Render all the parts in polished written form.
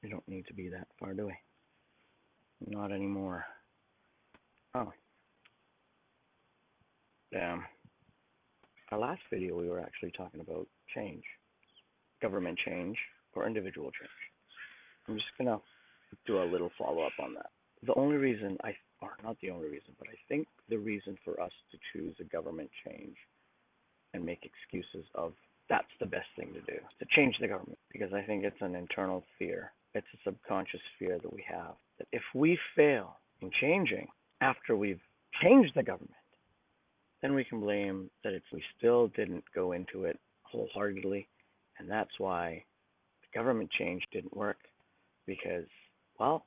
We don't need to be that far, do we? Not anymore. Oh, damn. Our last video, we were actually talking about change, government change, or individual change. I'm just gonna do a little follow up on that. The only reason or not the only reason, but I think the reason for us to choose a government change and make excuses of that's the best thing to do, to change the government, because I think it's an internal fear. It's a subconscious fear that we have that if we fail in changing after we've changed the government, then we can blame that it's we still didn't go into it wholeheartedly, and that's why the government change didn't work because, well,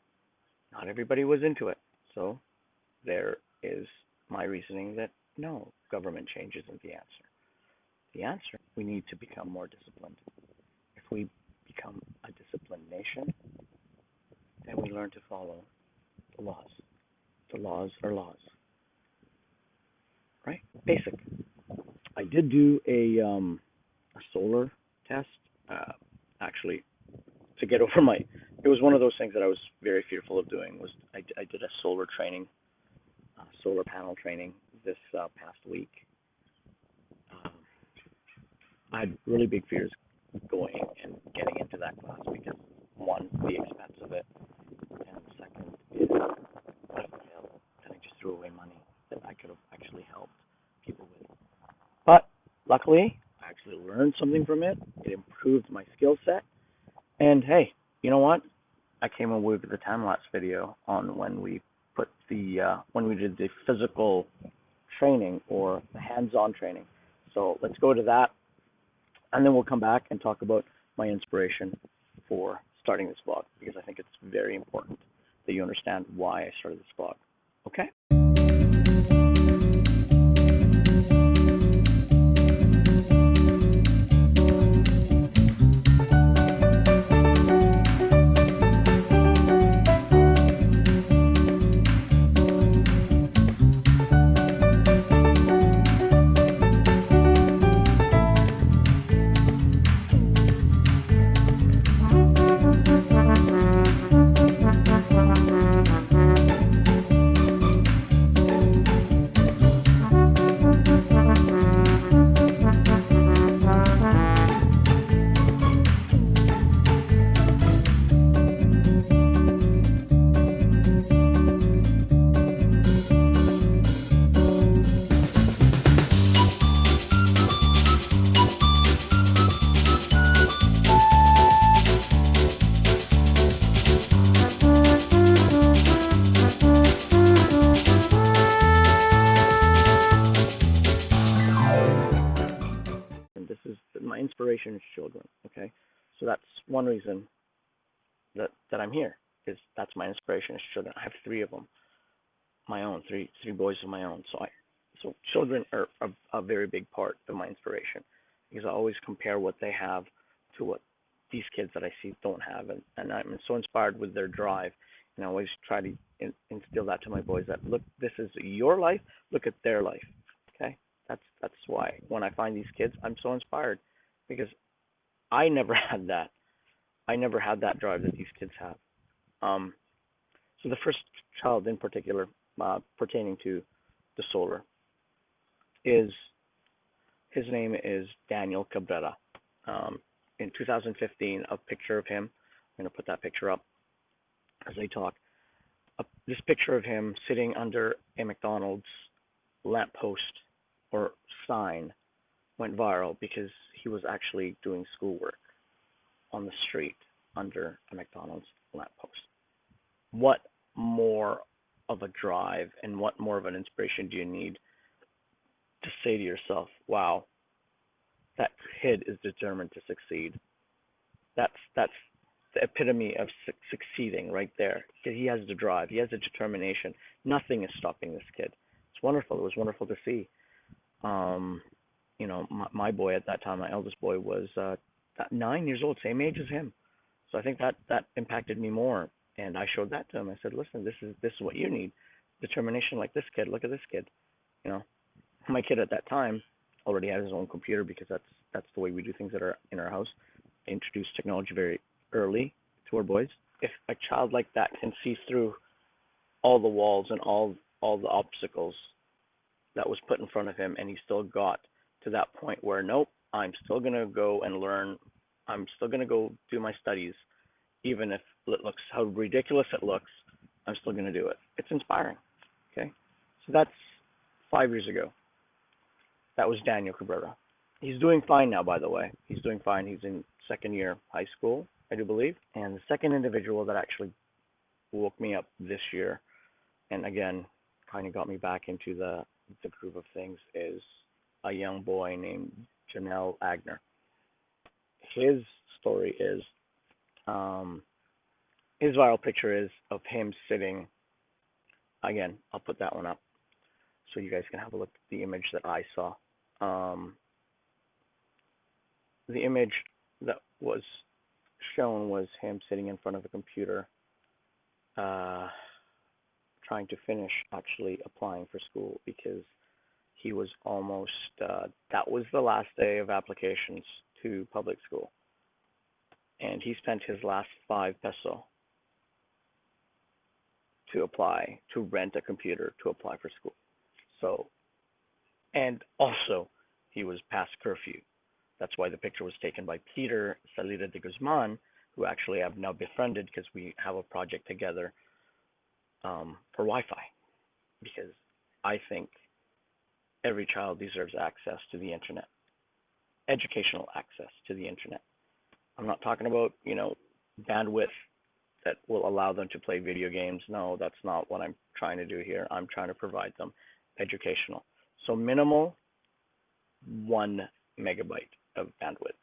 not everybody was into it. So there is my reasoning that no, government change isn't the answer. The answer, we need to become more disciplined. If we become a disciplined nation, then we learn to follow the laws. The laws are laws, right? Basic. I did do a solar test, actually, to get over my. It was one of those things that I was very fearful of doing. Was I did a solar training, solar panel training this past week. Um, I had really big fears going and getting into that class because one, the expense of it, and second is what if I fail? Then I just threw away money that I could have actually helped people with. But luckily, I actually learned something from it. It improved my skill set. And hey, you know what? I came up with the time lapse video on when we put when we did the physical training or the hands-on training. So let's go to that, and then we'll come back and talk about my inspiration for starting this blog because I think it's very important that you understand why I started this blog. Okay? And this is my inspiration is children. Okay, so that's one reason that I'm here is that's my inspiration is children. I have three of them, my own three boys of my own. So children are a very big part of my inspiration because I always compare what they have to what these kids that I see don't have, and I'm so inspired with their drive, and I always try to instill that to my boys that look, this is your life, look at their life. Okay, that's why when I find these kids, I'm so inspired because I never had that. I never had that drive that these kids have. Um, so the first child in particular, pertaining to the solar, is his name is Daniel Cabrera. In 2015, a picture of him. I'm going to put that picture up as I talk. This picture of him sitting under a McDonald's lamppost or sign went viral because he was actually doing schoolwork on the street under a McDonald's lamppost. What more of a drive and what more of an inspiration do you need to say to yourself, wow, that kid is determined to succeed. That's the epitome of succeeding right there. He has the drive. He has the determination. Nothing is stopping this kid. It's wonderful. It was wonderful to see. Um, my boy at that time, my eldest boy, was 9 years old, same age as him. So I think that impacted me more. And I showed that to him. I said, listen, this is what you need. Determination like this kid. Look at this kid. You know, my kid at that time already had his own computer because that's the way we do things in our house. I introduced technology very early to our boys. child like that can see through all the walls and all the obstacles that was put in front of him, and he still got to that point where, nope, I'm still gonna go and learn. I'm still gonna go do my studies, even if it looks how ridiculous it looks. I'm still gonna do it. It's inspiring. Okay, so that's 5 years ago. That was Daniel Cabrera. He's doing fine now, by the way. He's doing fine. He's in second year high school, I do believe. And the second individual that actually woke me up this year, and again, kind of got me back into the groove of things, is a young boy named Janelle Agner. His story is, his viral picture is of him sitting. Again, I'll put that one up so you guys can have a look at the image that I saw. The image that was shown was him sitting in front of a computer, trying to finish actually applying for school, because he was almost, that was the last day of applications to public school. And he spent his last 5 peso to apply, to rent a computer to apply for school. So, and also, he was past curfew. That's why the picture was taken by Peter Salida de Guzman, who actually I've now befriended because we have a project together for Wi-Fi. Because I think every child deserves access to the internet, educational access to the internet. I'm not talking about, bandwidth that will allow them to play video games. No, that's not what I'm trying to do here. I'm trying to provide them educational. So minimal 1 megabyte of bandwidth,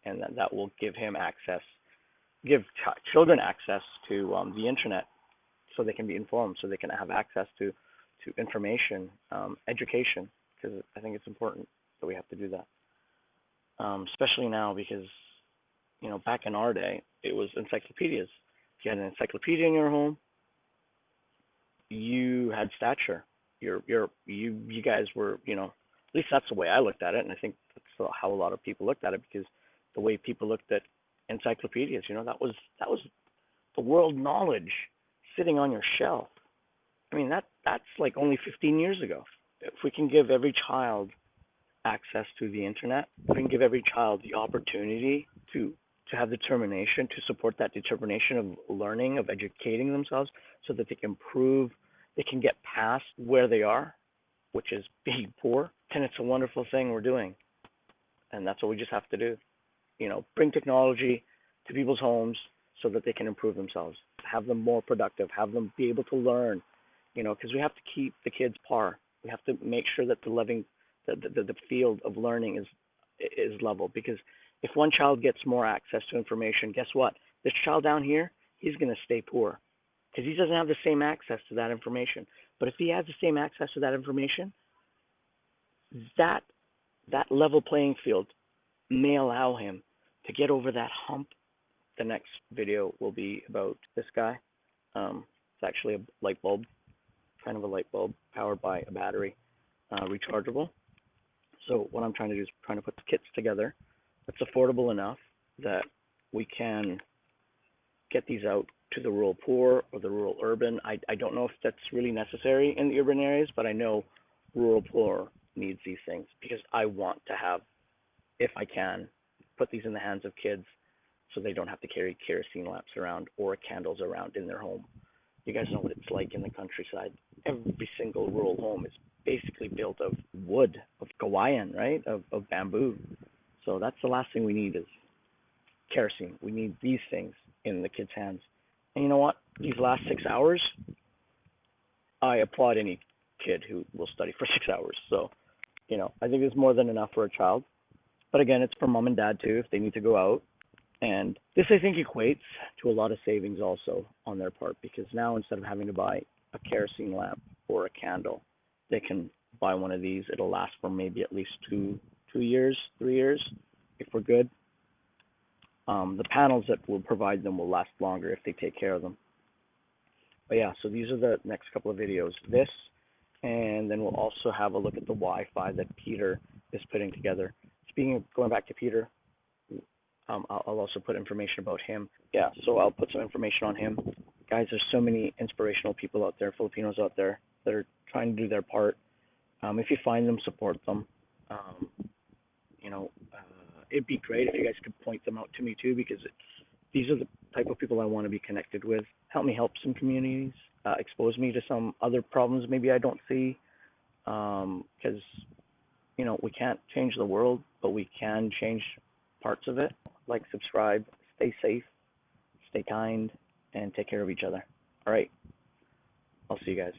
and that will give him access, give children access to the internet, so they can be informed, so they can have access to information, education, because I think it's important that we have to do that, especially now because, back in our day, it was encyclopedias. If you had an encyclopedia in your home, you had stature. You guys were, at least that's the way I looked at it, and I think that's how a lot of people looked at it, because the way people looked at encyclopedias, that was the world knowledge sitting on your shelf. I mean, that's like only 15 years ago. If we can give every child access to the internet, if we can give every child the opportunity to have determination, to support that determination of learning, of educating themselves, so that they can prove, they can get past where they are, which is being poor, then it's a wonderful thing we're doing. And that's what we just have to do. Bring technology to people's homes so that they can improve themselves, have them more productive, have them be able to learn, because we have to keep the kids par. We have to make sure that the field of learning is level, because if one child gets more access to information, guess what? This child down here, he's going to stay poor because he doesn't have the same access to that information. But if he has the same access to that information, that level playing field may allow him to get over that hump. The next video will be about this guy. It's actually a light bulb, kind of a light bulb powered by a battery, rechargeable. So what I'm trying to do is trying to put the kits together that's affordable enough that we can get these out to the rural poor or the rural urban. I don't know if that's really necessary in the urban areas, but I know rural poor needs these things, because I want to have, if I can, put these in the hands of kids so they don't have to carry kerosene lamps around or candles around in their home. You guys know what it's like in the countryside. Every single rural home is basically built of wood, of kawayan, right? Of bamboo. So that's the last thing we need is kerosene. We need these things in the kids' hands. And you know what? These last 6 hours, I applaud any kid who will study for 6 hours. So, I think it's more than enough for a child. But again, it's for mom and dad too, if they need to go out. And this, I think, equates to a lot of savings also on their part, because now instead of having to buy a kerosene lamp or a candle, they can buy one of these. It'll last for maybe at least 2 years, 3 years, if we're good. The panels that will provide them will last longer if they take care of them. But yeah, so these are the next couple of videos. This, and then we'll also have a look at the Wi-Fi that Peter is putting together. Speaking of going back to Peter, I'll also put information about him. Yeah, so I'll put some information on him. guys, there's so many inspirational people out there, Filipinos out there that are trying to do their part. If you find them, support them. Um, it'd be great if you guys could point them out to me too, because these are the type of people I want to be connected with. Help me help some communities, expose me to some other problems maybe I don't see, because we can't change the world, but we can change parts of it. Like, subscribe, stay safe, stay kind, and take care of each other. All right, I'll see you guys.